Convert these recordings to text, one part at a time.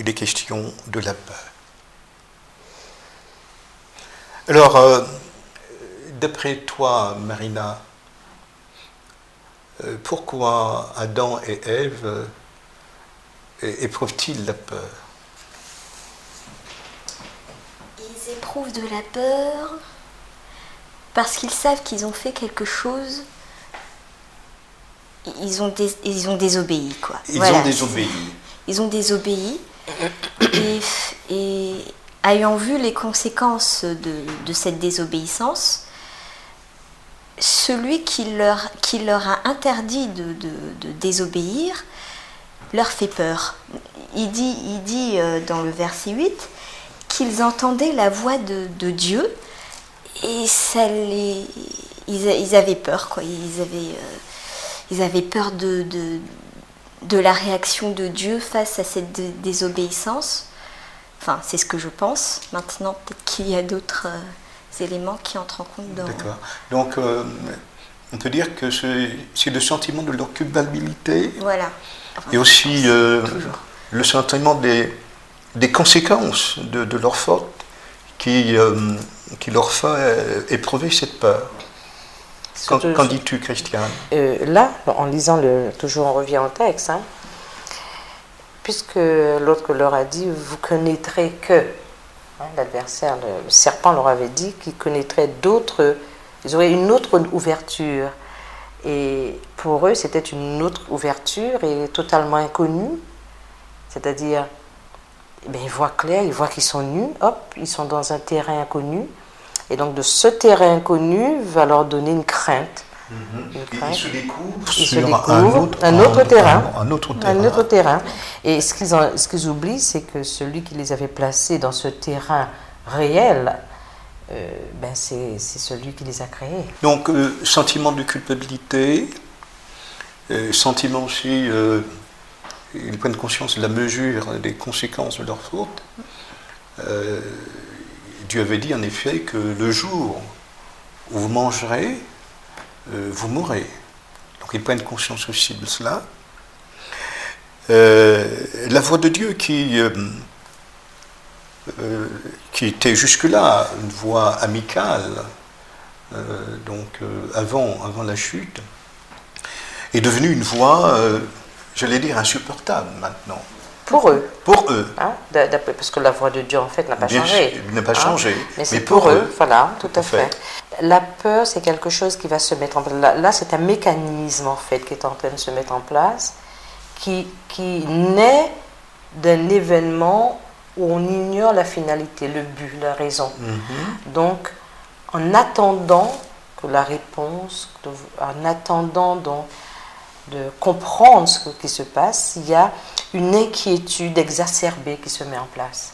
il est question de la peur. Alors, d'après toi, Marina, pourquoi Adam et Ève éprouvent-ils la peur? Ils éprouvent de la peur parce qu'ils savent qu'ils ont fait quelque chose. Ils ont désobéi, quoi. Ils ont désobéi. Ils ont désobéi. Et ayant vu les conséquences de cette désobéissance, celui qui leur a interdit de désobéir leur fait peur. Il dit dans le verset 8 qu'ils entendaient la voix de Dieu et ils avaient peur, quoi. Ils avaient peur de la réaction de Dieu face à cette désobéissance. Enfin, c'est ce que je pense. Maintenant, peut-être qu'il y a d'autres éléments qui entrent en compte dans... D'accord. Donc, on peut dire que c'est le sentiment de leur culpabilité. Voilà. Enfin, et aussi le sentiment des conséquences de leur faute qui leur fait éprouver cette peur. Qu'en dis-tu, Christiane? Là, en lisant toujours on revient au texte, hein, puisque l'autre leur a dit, vous connaîtrez que, hein, l'adversaire, le serpent leur avait dit qu'ils connaîtraient d'autres, ils auraient une autre ouverture. Et pour eux, c'était une autre ouverture et totalement inconnue. C'est-à-dire, ils voient clair, ils voient qu'ils sont nus, hop, ils sont dans un terrain inconnu. Et donc de ce terrain inconnu va leur donner une crainte. Ils se découvrent sur un autre terrain. Et ce qu'ils oublient, c'est que celui qui les avait placés dans ce terrain réel, c'est celui qui les a créés. Donc, sentiment de culpabilité, sentiment aussi, ils prennent conscience de la mesure des conséquences de leur faute. Dieu avait dit en effet que le jour où vous mangerez, vous mourrez. Donc ils prennent conscience aussi de cela. La voix de Dieu qui était jusque-là une voix amicale, avant la chute, est devenue une voix, j'allais dire, insupportable maintenant. Pour eux. Pour eux. Hein, parce que la voix de Dieu, en fait, n'a pas changé. N'a pas changé. Mais c'est pour eux. Voilà, tout à fait. La peur, c'est quelque chose qui va se mettre en place. Là, c'est un mécanisme, en fait, qui est en train de se mettre en place, qui naît d'un événement où on ignore la finalité, le but, la raison. Donc, en attendant que la réponse, en attendant de comprendre ce qui se passe, il y a une inquiétude exacerbée qui se met en place.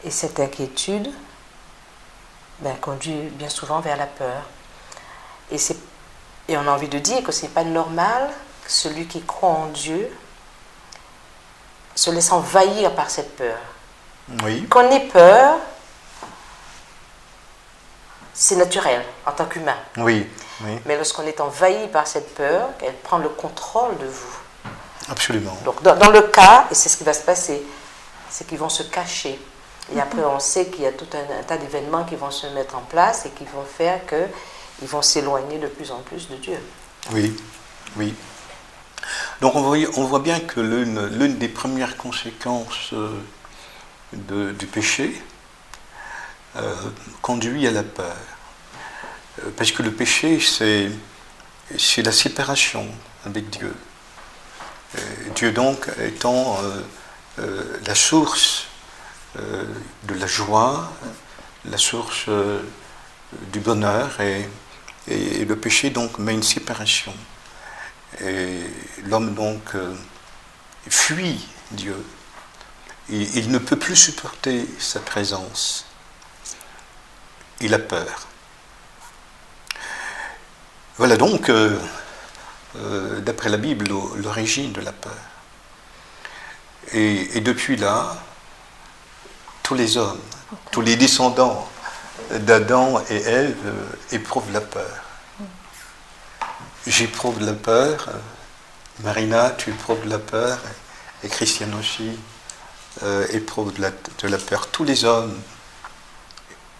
Et cette inquiétude conduit bien souvent vers la peur. Et on a envie de dire que ce n'est pas normal que celui qui croit en Dieu se laisse envahir par cette peur. Oui. Qu'on ait peur, c'est naturel en tant qu'humain. Oui. Oui. Mais lorsqu'on est envahi par cette peur, elle prend le contrôle de vous. Absolument. Donc dans le cas, et c'est ce qui va se passer, c'est qu'ils vont se cacher. Et après, on sait qu'il y a tout un tas d'événements qui vont se mettre en place et qui vont faire qu'ils vont s'éloigner de plus en plus de Dieu. Oui, oui. Donc on voit bien que l'une des premières conséquences du péché conduit à la peur. Parce que le péché, c'est la séparation avec Dieu. Dieu donc étant la source de la joie, la source du bonheur, et le péché donc met une séparation. Et l'homme donc fuit Dieu. Il ne peut plus supporter sa présence. Il a peur. Voilà donc, d'après la Bible, l'origine de la peur. Et depuis là, tous les hommes, tous les descendants d'Adam et Ève éprouvent la peur. J'éprouve de la peur, Marina, tu éprouves de la peur, et Christiane aussi, éprouve de la peur. Tous les hommes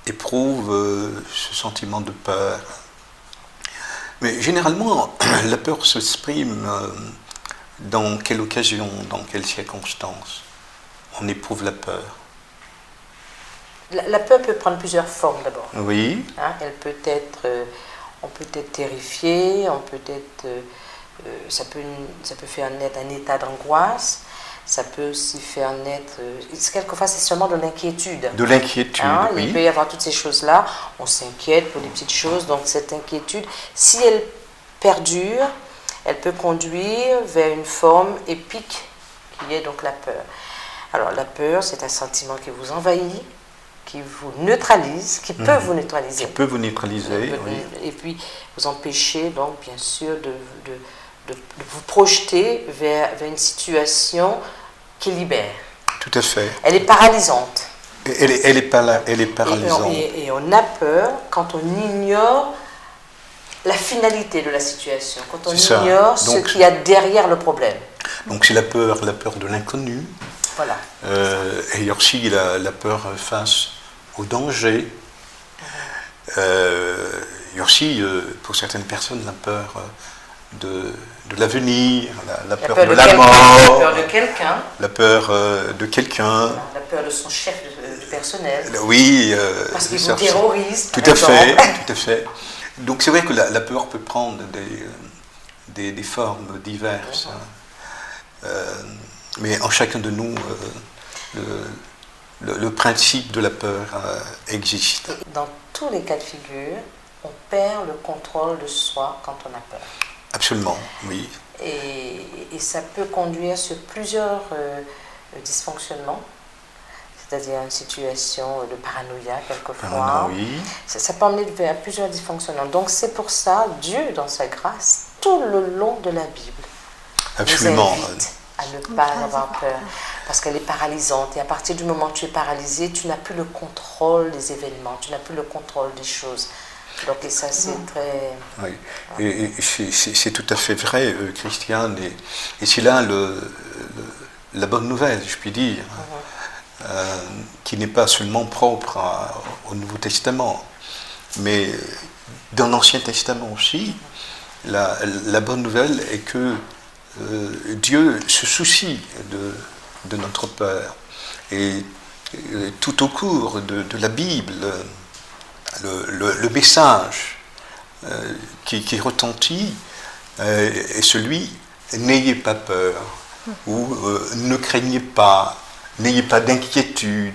éprouvent ce sentiment de peur. Mais généralement, la peur s'exprime dans quelle occasion, dans quelles circonstances on éprouve la peur. La peur peut prendre plusieurs formes d'abord. Oui. Hein, elle peut être, on peut être terrifié, on peut être, ça peut faire naître un état d'angoisse, ça peut aussi faire naître, quelquefois c'est seulement de l'inquiétude. De l'inquiétude, hein, oui. Il peut y avoir toutes ces choses-là, on s'inquiète pour des petites choses, donc cette inquiétude, si elle perdure, elle peut conduire vers une forme épique qui est donc la peur. Alors la peur, c'est un sentiment qui vous envahit, qui vous neutralise, qui peut vous neutraliser. Qui peut vous neutraliser, oui. Et puis vous empêcher donc bien sûr de vous projeter vers une situation qui libère. Tout à fait. Elle est paralysante. Elle est paralysante. Et on a peur quand on ignore la finalité de la situation, quand on ignore ce qu'il y a derrière le problème. Donc c'est la peur de l'inconnu. Voilà. Et aussi la peur face au danger. Il y a aussi, pour certaines personnes, la peur de l'avenir, la peur de la mort, la peur de quelqu'un, la peur de quelqu'un, la peur de son chef du personnel. Oui, parce qu'il vous terrorise. Tout à fait, tout à fait. Donc c'est vrai que la peur peut prendre des formes diverses. Mais en chacun de nous, le principe de la peur existe. Dans tous les cas de figure, on perd le contrôle de soi quand on a peur. Absolument, oui. Et ça peut conduire sur plusieurs dysfonctionnements, c'est-à-dire une situation de paranoïa quelquefois. Oui. Ça peut emmener vers plusieurs dysfonctionnements. Donc c'est pour ça, Dieu, dans sa grâce, tout le long de la Bible, absolument, nous invite à ne pas avoir peur, parce qu'elle est paralysante. Et à partir du moment où tu es paralysé, tu n'as plus le contrôle des événements, tu n'as plus le contrôle des choses. Donc et ça, c'est très... Oui, et c'est tout à fait vrai, Christiane, et c'est là la bonne nouvelle, je puis dire, qui n'est pas seulement propre au Nouveau Testament, mais dans l'Ancien Testament aussi. La bonne nouvelle est que Dieu se soucie de notre peur. Et tout au cours de la Bible, le message qui retentit est celui « n'ayez pas peur » ou « ne craignez pas », « n'ayez pas d'inquiétude ».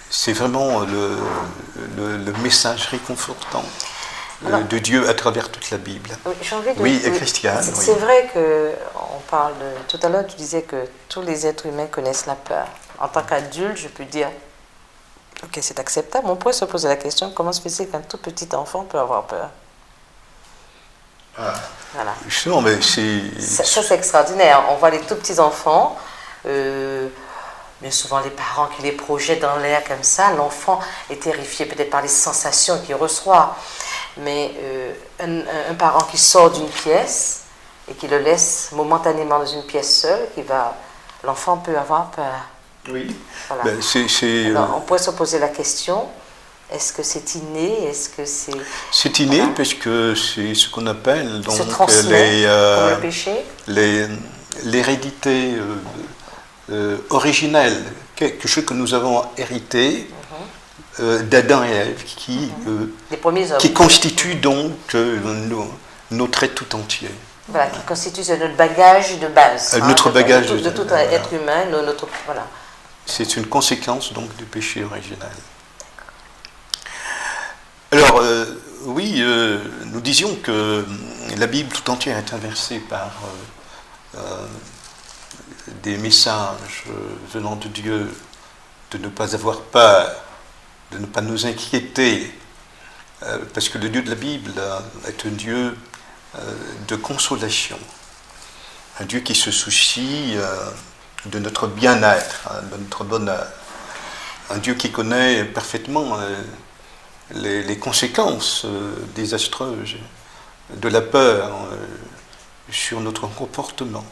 C'est vraiment le message réconfortant de Dieu à travers toute la Bible. J'ai envie de, oui, Christiane. C'est vrai qu'on parle tout à l'heure, tu disais que tous les êtres humains connaissent la peur. En tant qu'adulte, je peux dire, ok, c'est acceptable. On pourrait se poser la question, comment se fait-il qu'un tout petit enfant peut avoir peur? Voilà. Justement, mais ça, c'est extraordinaire. On voit les tout petits enfants, bien souvent les parents qui les projettent dans l'air comme ça. L'enfant est terrifié peut-être par les sensations qu'il reçoit. Mais un parent qui sort d'une pièce et qui le laisse momentanément dans une pièce seule, l'enfant peut avoir peur. Oui. Voilà. Ben, alors, on pourrait se poser la question, est-ce que c'est inné? Est-ce que c'est... C'est inné, voilà. Parce que c'est ce qu'on appelle donc, comme le péché. L'hérédité originelle, quelque chose que nous avons hérité d'Adam et Ève, qui constitue donc nos traits tout entiers. Voilà, qui constitue notre bagage de base. Notre bagage de tout être humain, voilà. C'est une conséquence donc du péché originel. Alors, oui, nous disions que la Bible tout entière est inversée par des messages venant de Dieu, de ne pas avoir peur, de ne pas nous inquiéter, parce que le Dieu de la Bible est un Dieu de consolation, un Dieu qui se soucie de notre bien-être, de notre bonheur, un Dieu qui connaît parfaitement les conséquences désastreuses de la peur sur notre comportement.